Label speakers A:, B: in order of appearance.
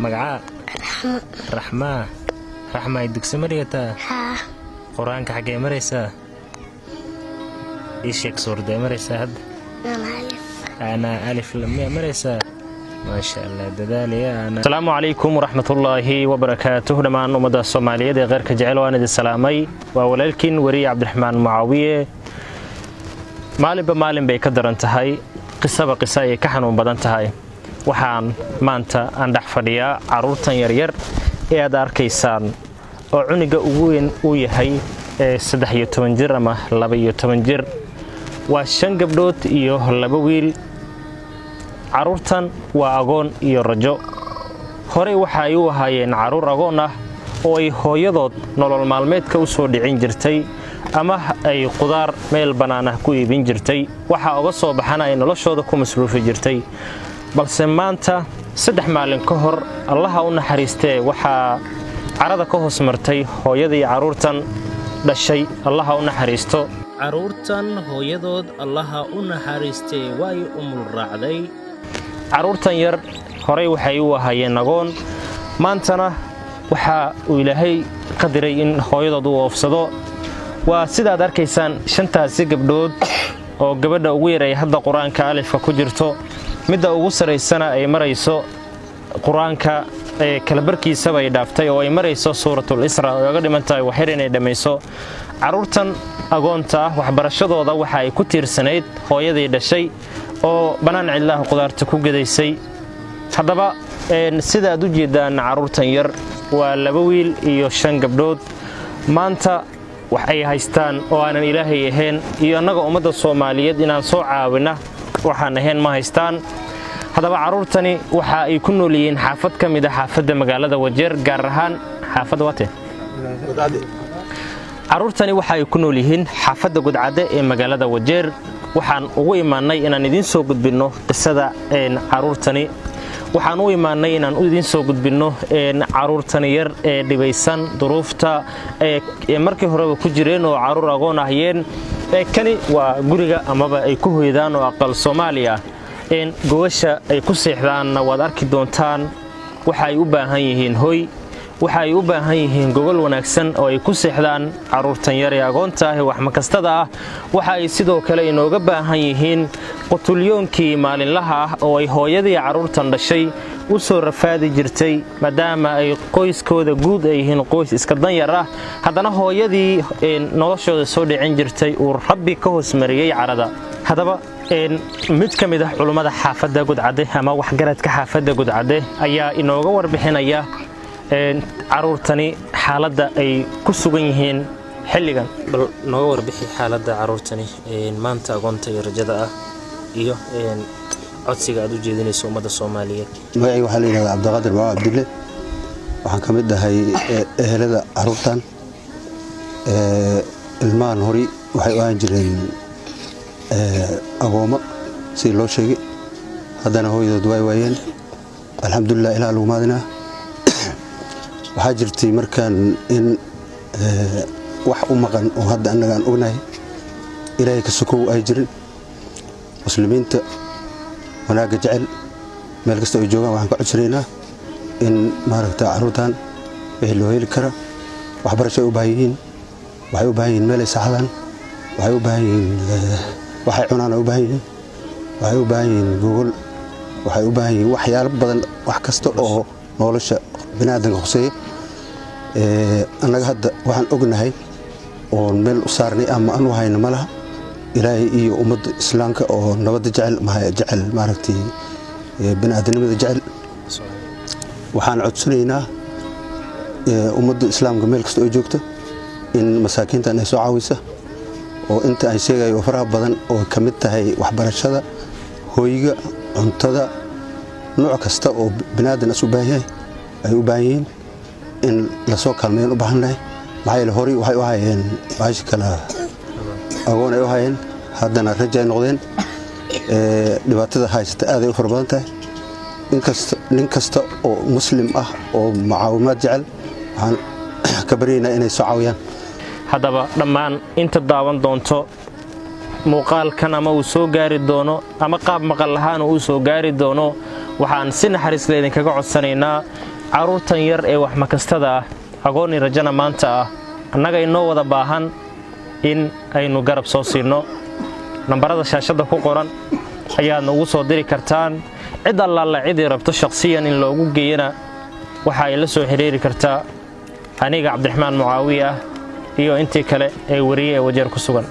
A: magaca raxma ay dugsi mariyata quraanka xagee maraysaa ii sheeg suurday maraysaa hadda ana alif lam mim maraysaa ما شاء الله ددالي أنا السلام عليكم ورحمة الله وبركاته لما أنو مدى الصومالية دي غير كجعل وانا دي السلامي وولالكين وري عبد الرحمن معاوية مالين بمالين بي كدر انتهاي قصة بقصة كحن وبدانتهاي وحان مانتا اندح فديا عرورتان يرير ايه دار كيسان وعنق اوين ويهي سدحيو تمنجر اما لبيو تمنجر وشان قبلوت ايوه لبويل caruurtan waa agoon iyo rajo horey waxa ay u ahaayeen caruur agoon ah oo ay hooyadood nolol maalmeedka u soo dhicin jirtay ama ay qudaar meel banaan ah ku iibin jirtay waxa uga soo baxana ay noloshooda ku masruufi jirtay balse maanta 3 maalin ka hor Allah u naxariistay waxa carada ka hoos martay hooyadii caruurtan dhashay Allah u naxariisto caruurtan hooyadood Allah u naxariistay way umul raacday caruurtan yar horey waxay u ahaayeen agoon maantana waxa uu Ilaahay qadiray in hooyadood uu oofsado waa sidaad arkaysaan shantaasi gabdhood oo gabadha ugu yaray hadda quraanka alifka ku jirto midda ugu sareysana ay marayso quraanka kala barkiisa bay dhaaftay oo ay marayso suuratul Isra oo uga dhimantahay wax yar inay dhamayso caruurtan agoonta waxbarashadooda waxa ay ku tiirsanayd hooyadii dhashay oo banaan ciidaha qudaarta ku gadaysay hadaba sida aad u jeedaan caruurtan yar waa 2 wiil iyo 5 gabdhood maanta wax ay haystaan oo aanan Ilaahay ahayn iyo anaga ummadda Soomaaliyeed inaan soo caawina waxaan ahayn ma haystaan hadaba caruurtani waxa ay ku nool yihiin xaafad kamid ah xaafadda magaalada Wajeer gaar ahaan xaafadda wate caruurtani waxa ay ku nool yihiin xaafadda Gudcade ee magaalada Wajeer waxaan ugu imaanay inaan idin soo gudbino qisada caruurtani waxaan u imaanay inaan idin soo gudbino caruurtani yar ee dhibaysan duruufta ee markii hore ku jireen oo caruur agoon ahayeen kani waa guriga amaba ay ku hoydaan oo aqal Soomaaliya gowasha ay ku seexdaan waad arki doontaan waxa ay u baahan yihiin hoy waxa ay u baahan yihiin gogol wanaagsan oo ay ku seexdaan caruurtan yar ee agoonta ah wax ma kastada ah waxa ay sidoo kale inooga baahan yihiin qutulyoonkii maalinlaha ah oo ay hooyadii caruurtan dhashay u soo rafaadi jirtay maadaama ay qoyskooda guud ay yihiin qoys iska dan yar ah hadana hooyadii noloshooda soo dhicin jirtay uu Rabbi ka hoos mariyay carada hadaba mid kamid ah culimada xaafadda Gudcade ama wax garadka xaafadda Gudcade ayaa inooga warbixinaya caruurtani xaaladda ay ku sugan yihiin xilligan bal nooga warbixi xaaladda caruurtani maanta agoonta iyo rajada ah iyo codsiga aad u jeedinayso ummadda Soomaaliyeed
B: magacayga waxa la yiraahdaa Cabdiqaadir Baa Abdille waxaan kamid ahay ehelada caruurtan ilmaan hori waxay u aan jireen agooma si loo sheegay haddana hooyadood way waayeen alxamdulillah ilaa lagu maadinaa waxaa jirtay markaan in wax u maqan oo hadda anaga aan ognahay Ilaahay ka sokow ay jirin muslimiinta wanaaga jecel meel kasta ay joogaan waxaan ka codsanaynaa in maaragta caruurtan wixii loo heli kara waxbarasho u baahan yihiin waxay u baahan yihiin meel ay saxdaan waxay u baahan yihiin waxay cunaan u baahan yihiin waxay u baahan yihiin gogol waxay u baahan yihiin waxyaalo badan wax kasta oo nolosha bini'aadanka khuseeya anaga hadda waxaan ognahay oo meel u saarnay ama aan u hayno malaha Ilaahay iyo ummadda Islaamka oo nabadda jecel maaragtay bini'aadanimada jecel waxaan codsanaynaa ummadda Islaamka meel kasta oo joogto in masaakiintan ay soo caawisa oo inta ay sheegayo faraha badan oo kamid tahay waxbarashada hooyiga cuntada nooc kasta oo bini'aadan u baahan yahay ay u baahan yihiin in la soo kalmeeyo u baahanay maxay la hori waxay u hayeen baashi kala agoon ay u hayeen haddana rajay noqdeen dhibaatada haysata aad ay u farbadan tahay nin kasta oo muslim ah oo macaawimaad jecel waxaan ka baryaynaa inay soo caawiyaan
A: hadaba dhammaan inta daawan doonto muuqaalkan ama uu soo gaari doono ama qaab maqal lahaan uu soo gaari doono waxaan si naxariis leh idinkaga codsanaynaa caruurtan yar ee wax makastada ah agoon iyo rajana maanta ah annaga inoo wada baahan in aynu garab soo siino nambarada shaashada ku qoran ayaad ugu soo diri kartaan cid allaala cid rabto shakhsiyan in loogu geeyana waxa ay la soo xiriiri kartaa aniga Cabdiraxmaan Mucaawiya iyo intii kale ee wariye ee wajeer ku sugan